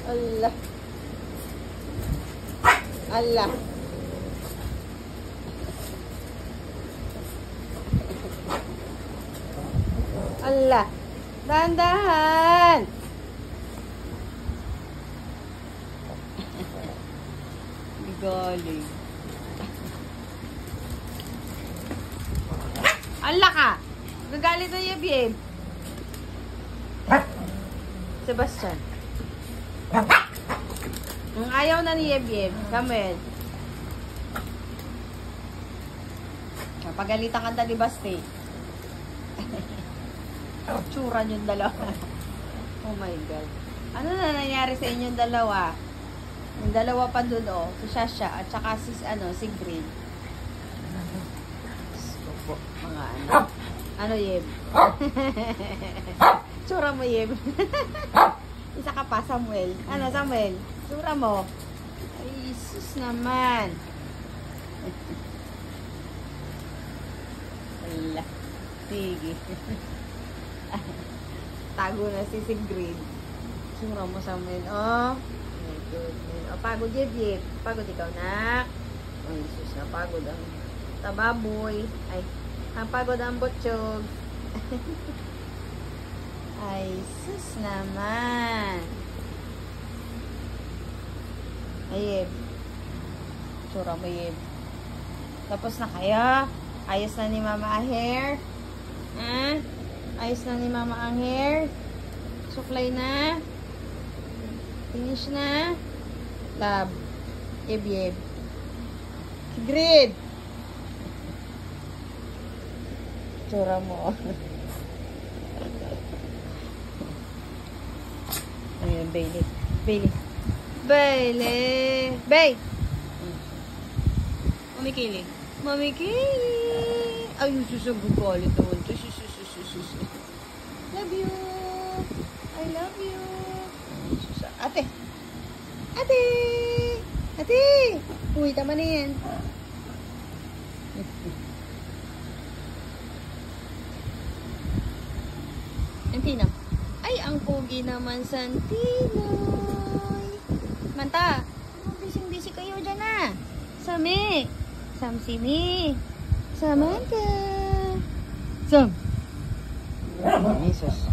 Allah. Allah. Allah. Dahan-dahan. Galing. Allah ka. Gagalit na Yeb-Yeb. Sebastian. Ang ayaw na ni Yeb-Yeb. Samuel. Pagalitan ka na ni Basti. Tsura niyong dalawa. Oh my God. Ano na nangyari sa inyong dalawa? Yung dalawa pa doon, oh. Si Shasha at saka si Green. Opo, mga ano. Ano, Yeb? Tsura mo, Yeb. Isa ka pa, Samuel. Ano, Samuel? Tsura mo. Ay, sus naman. Wala. Sige. Tago na si Green. Tsura mo, Samuel. Oh. My goodness. Oh, pagod, Yeb-Yeb. Pagod ikaw, nak. Ay, sus, napagod ang tababoy. Ay, ang pagod ang butchog. Ay, sus naman. Ay, Yeb. Tsura mo, Yeb. Tapos na kaya? Ayos na ni Mama ang hair? Ha? Ayos na ni Mama ang hair? Suklay na? Finish na? Love. Yeb-Yeb. Grid. Tsura mo. Ayan, Bailey. Bailey. Bailey. Bay! Mamikili. Mamikili. Ay, susagagalit naman. Love you. I love you. Ate. Ate. Ate. Uy, tama na yan. Antino. Ay, ang pogi naman, Santinoy. Manta, busy-busy kayo dyan ah. Sami. Samsimi. Samantha. Sam. Jesus.